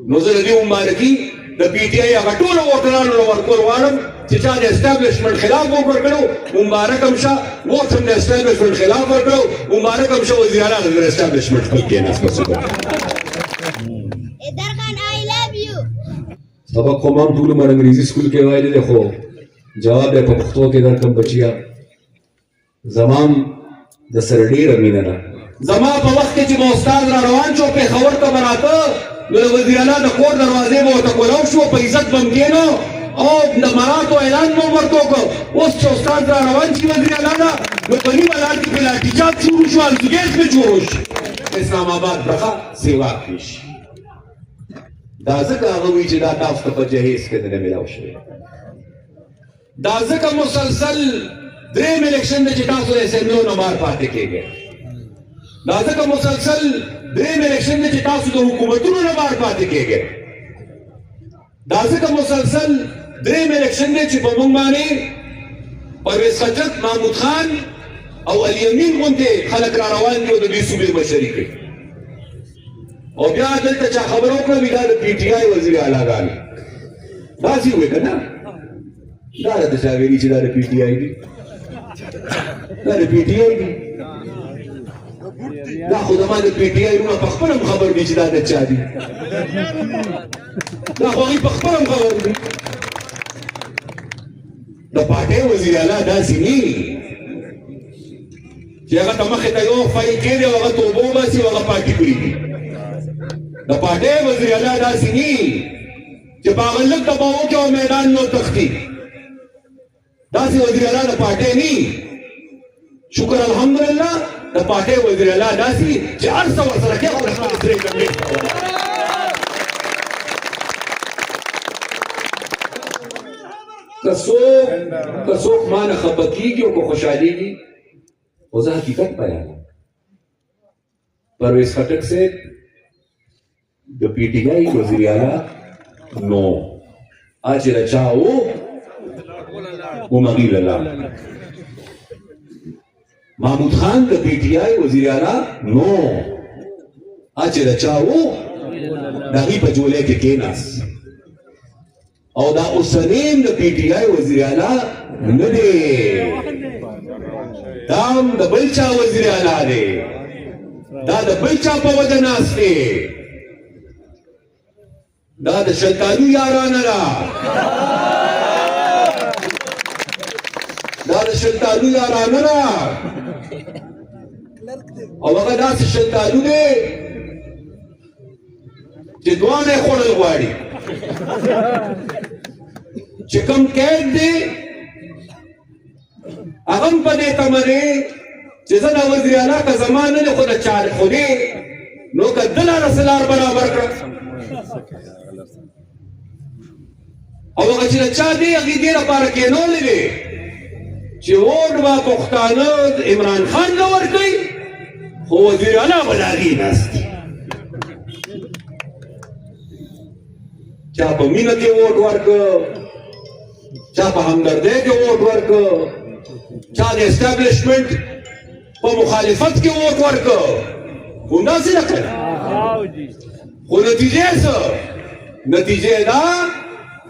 نو زه د دې مبارکي د پی ټي آی هغه ټولو ووټرانو له ورکول غواړم چې چا د اسټابلیشمنټ خلاف ووټ ورکړو مبارک هم شه، ووټ هم د اسټابلیشمنټ خلاف ورکړو مبارک هم شه، وزیر اعلی د اسټابلیشمنټ خپل کېناست. بس درخان آئی لو یو. سبق خو ما هم ټول عمر انګریزي سکول کې ویلی دی خو جواب یې په پښتو کې درکړم بچیا. زمام د سره ډېره مینه ده. زما په وخت کې چې به استاد را روان شو پېښور ته به راته نو د وزیر اعلی د کور دروازې به ورته کولاو شو، په عزت به هم کېنو او د مراتو اعلان به هم ورته وکړو. اوس چې استاد را روان شي وزیر اعلی نه نو په نیمه لار کې پرې لاټیچارج شروع شو، الزګیز پرې جوړ شو، اسلام آباد برخه سیوا کړي شي. دا ځکه هغه وایي چې دا تاسو ته په جهیز کې نه میلاو شوی. دا ځکه مسلسل درېیم الیکشن دی چې تاسو د اسمبلیو نه بهر پاتې کېږئ. دا ځکه مسلسل درېیم الیکشن دی چې تاسو د حکومتونو نه بهر پاتې کېږئ. دا ځکه مسلسل درېیم الیکشن دی چې په موږ باندې پرویز خټک، محمود خان او الیمین غوندې خلک را روان دي او د دې صوبې مشري کوي. او بیا دلته چا خبره وکړه وي دا د پی ټي آی وزیر اعلیګانې داسې ووایي که نه؟ دا راته چا ویلي چې دا د پی ټي آی دي؟ دا د پی ټي آی دي؟ دا خو زما د پی ټي آی وروڼه په خپله هم خبر دي چې دا د چا دي. دا خو هغوی په خپله هم خبر دي. د پارټۍ وزیر اعلی داسې نه چې هغه ته مخې ته یو فایل کېږي او هغه توبه وباسي او هغه پارټي پرېږدي. د پارټۍ وزیر اعلی داسې نه چې په هغه لږ دباو کې او میدان نو تښتي. داسې وزیر اعلی د پارټۍ نه. شکر الحمدلله د پارټۍ وزیر اعلی داسې چې هر څه ورسره کوي او د خپلې سرې ګنډې که څوک ما نه خفه کېږي او که خوشحالېږي خو زه حقیقت بیانوم. پرویز خټک صاحب د پی ټي آی وزیر اعلی نو چې د چا و ومغې له لاړه. محمود خان د پی ټي آی وزیر اعلی نو چې د چا و د هغې په جولۍ کې کېناست. او دا اوسنیم د پی ټي آی وزیر اعلی نه دی، دا هم د بل چا وزیر اعلی دی، دا د بل چا په وجه ناست دی. دا د شلتالو یارانه ده، دا د شلتالو یارانه ده. او هغه داسې شلتالو دی چې دواړه یې خوړل غواړي. چې کوم قید دی هغه هم په دې تمه دی چې زه د وزیر اعلی که زما نه دی خو د چا خو دی نو که ده لاره څه لار برابر کړه. او هغه چې د چا دی هغې دې لپاره کېنولی دی چې ووټ به پښتانه عمران خان ته ورکوي خو وزیر اعلی به د هغې ناست دي. چا په مینه کې ووټ ورکړه، چا په همدردۍ کې ووټ ورکړه، چا د اسټابلیشمنټ په مخالفت کې ووټ ورکړه. همداسې نه که نه؟ خو نتیجه یې څه؟ نتیجه یې دا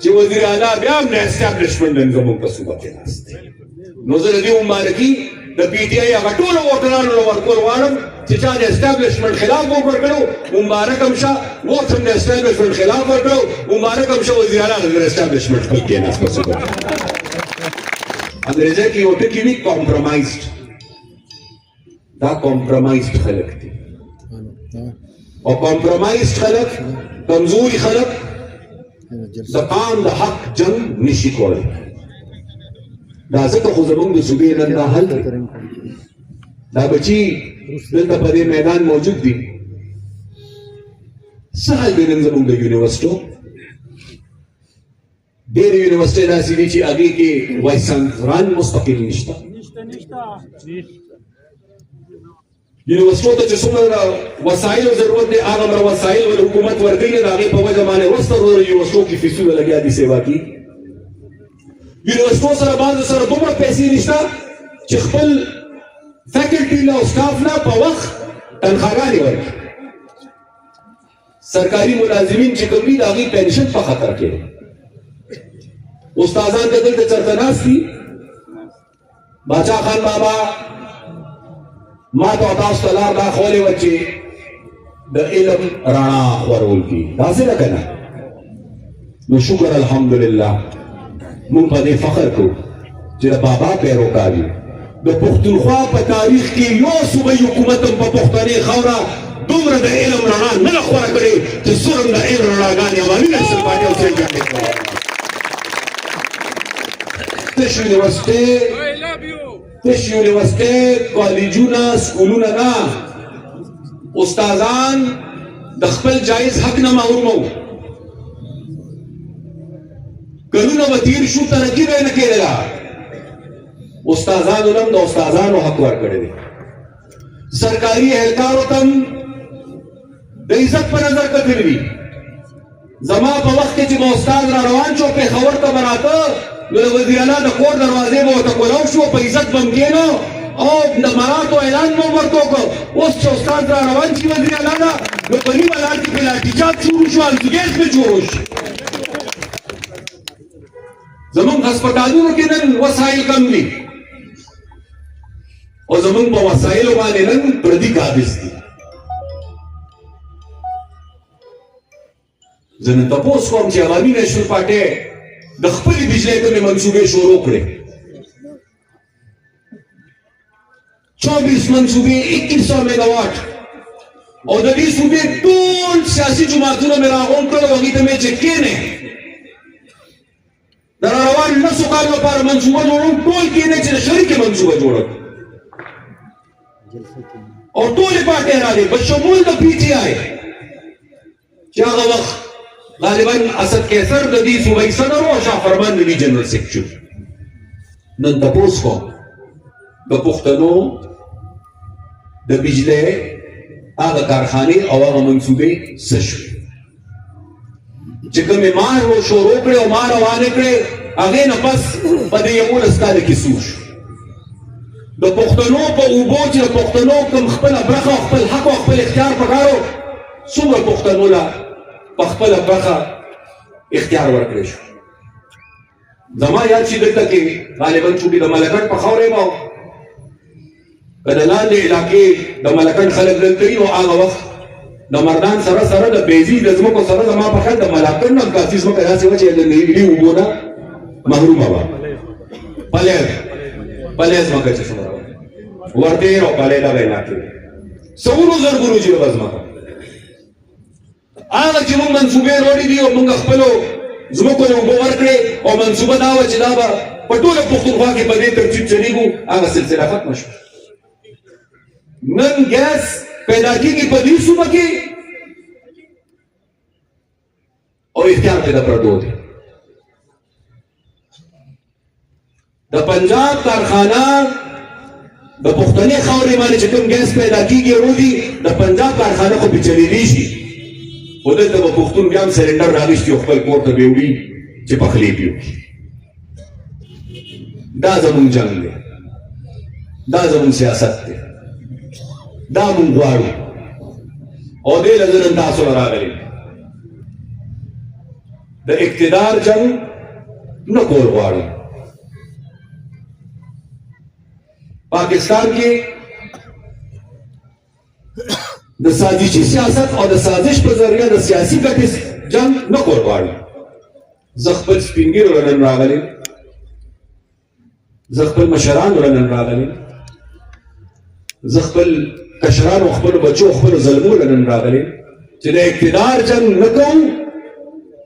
چې وزیر اعلی بیا هم د اسټابلیشمنټ نن زموږ په صوبه کې ناست دی. نو زه د دې مبارکي د پی ټي آی هغه ټولو ووټرانو له ورکول غواړم چې چا د اسټابلیشمنټ خلاف ووټ ورکړو مبارک هم شه، ووټ هم د اسټابلیشمنټ خلاف ورکړو مبارک هم شه، وزیر اعلی د اسټابلیشمنټ خپل کېناست په صوبه کې. انګریزۍ کې یو ټکي وي کمپرومایزډ. دا کمپرومایزډ خلک دي او کمپرومایزډ خلک کمزوري خلک د قام د حق جنګ نشي کولی. دا ځکه خو زموږ د صوبې نن دا حل دی. دا بچي دلته په دې میدان موجود دي. څه حل دی نن زموږ د یونیورسټو؟ ډېرې یونیورسټۍ داسې دي چې هغې کې وایس چانسلران مستقل نشته. یونیورسټو ته چې څومره وسایلو ضرورت دی هغه مره وسایل ول حکومت ورکوي نه، د هغې په وجه باندې وروسته یونیورسټو کې فیسونه لګیا دي سیوا کېږي. یونیورسټو سره بعضو سره دومره پیسې نشته چې خپل فیکلټي نه او سټاف نه په وخت تنخواګانې ورکړي. سرکاري ملازمین چې کوم دي د هغوی پنشن په خطر کې دی. استادان د دلته چرته ناست دي. باچا خان بابا ما ته او تاسو ته لار دا ښولې وه چې د علم رڼا خورول کړي. داسې ده که نه؟ نو شکر الحمدلله مونږ په دې فخر کوو چې د بابا پیروکار یو. د پښتونخوا په تاریخ کې یو صوبه حکومت هم په پښتنې خاوره دومره د علم رڼا نه ده خوره کړې چې څومره د علم رڼاګانې اماني نصر باندې او سید جانې کړې. تش یونیورسټۍ کالجونه سکولونه نه، استادان د خپل جایز حق نه محروم وو. کلونه به تیر شو ترقي به یې نه کېدله. استادانو هم د استادانو حق ورکړی دی. سرکاري اهلکارو ته هم د عزت په نظر کتلي دي. زما په وخت کې چې به استاد را روان شو پېښور ته به راته نو د وزیر اعلی د کور دروازې به ورته کولاو شو، په عزت به هم کېنو او د مراتو اعلان به هم ورته وکړو. اوس چې استاد را روان شي وزیر اعلی نه نو په نیمه لار کې پرې لاټیچارج شروع شو، الزګیز پرې جوړ شي. زمونږ هسپتالونو کې نن وسایل کم دي او زمونږ په وسایلو باندې نن پردي قابض دي. زه نن تپوس کوم چې عوامي نیشنل پارټۍ د خپلې بجلۍ کومې منصوبې شروع کړې. 24 منصوبې 2100 میګاواټ او د دې صوبې ټول سیاسي جماعتونه مې راغونډ کړل او هغوی ته مې چې کښېنئ د را روان لسو کالو لپاره منصوبه جوړوم، ټول کښېنئ چې د شریکې منصوبه جوړه کړو او ټولې پارټۍ راغلې بشمول د پي ټي آی چې هغه وخت غالبا اسد کیسر د دې صوبایي صدر او شاه فرمان د دې جنرال سیکرټري. نن تپوس کوم د پښتنو د بجلۍ هغه کارخانې او هغه منصوبې څه شوې چې کومې ما شروع کړې او ما روانې کړې هغې نه پس په دې 11 کاله کې څه وشو. د پښتنو په اوبو چې د پښتنو کوم خپله برخه او خپل حق او خپل اختیار پکار و، څومره پښتنو له په خپله برخه اختیار ورکړی شو. زما یاد چې دلته کې غالبا چونکې د ملکټ په خاوره یم او که د لاندې علاقې د ملکټ خلک دلته وي نو هغه وخت د مردان سره سره د بیزي د ځمکو سره زما په خیال د ملکټ نه هم کافي ځمکه داسې وه چې د نیلي اوبو نه محرومه وه. پلی ځمکه چې څومره وه ورتېر او پلی دغه علاقې سوونو زرګونو جریبه ځمکه هغه چې موږ منصوبې راوړي دي او موږ خپلو ځمکو ته اوبه ورکړې او منصوبه دا وه چې دا به په ټوله پښتونخوا کې په دې ترتیب چلېږو، هغه سلسله ختمه شوه. نن ګیس پیدا کېږي په دې صوبه کې او اختیار پرې د پردو دی. د پنجاب کارخانه د پښتنې خاورې باندې چې کوم ګیس پیدا کېږي روزي د پنجاب کارخانه خو پرې چلېدی شي خو دلته به پښتون بیا هم سلنډر راغېستي او خپل کور ته به یې وړي چې پخلی پې وکړي. دا زمونږ جنګ دی، دا زمونږ سیاست دی، دا مونږ غواړو او دې له زه نن تاسو له راغلی د اقتدار جنګ نه کول غواړو. پاکستان کې د سازشي سیاست او د سازش په ذریعه د سیاسي ګټې جنګ نه کول غواړو. زه خپل سپین ږیرو له نن راغلی، زه خپل مشرانو له نن راغلی، زه خپل کشرانو خپلو بچو خپلو زلمو له نن راغلی چې د اقتدار جنګ نه کوو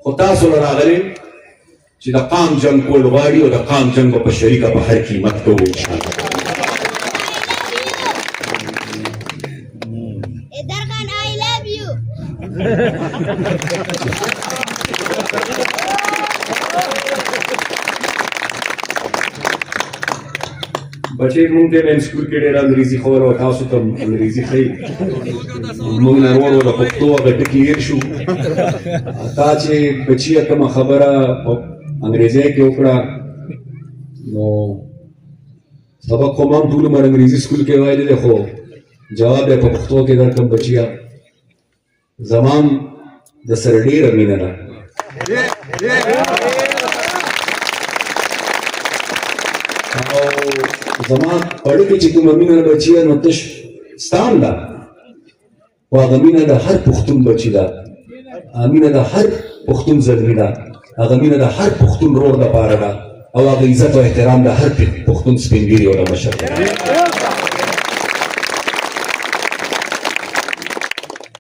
خو تاسو له راغلی چې د قام جنګ کول غواړي او د قام جنګ به په شریکه په هر قیمت کوو انشاءالله. Dargan, I love you. بچې مونږ ته نن سکول کې ډېره انګریزي خبره وه، تاسو ته انګریزي ښایي. مونږ نن ورو د پښتو هغه ټکي هېر شو. تا چې بچیه کومه خبره په انګریزۍ کې وکړه نو سبق خو ما هم ټول عمر انګریزي سکول کې ویلی دی خو جواب یې په پښتو کې درکړم. بچیه زما هم د سره ډیره مینه ده. او زما اړیکې چې کومه مینه بچیه نو تش ستان ده، خو هغه مینه د هر پښتون بچي ده، مینه د هر پښتون زلمي ده، هغه مینه د هر پښتون رور دپاره ده، او هغه عزت او احترام د هر پښتون سپین ږیري او د مشر ده.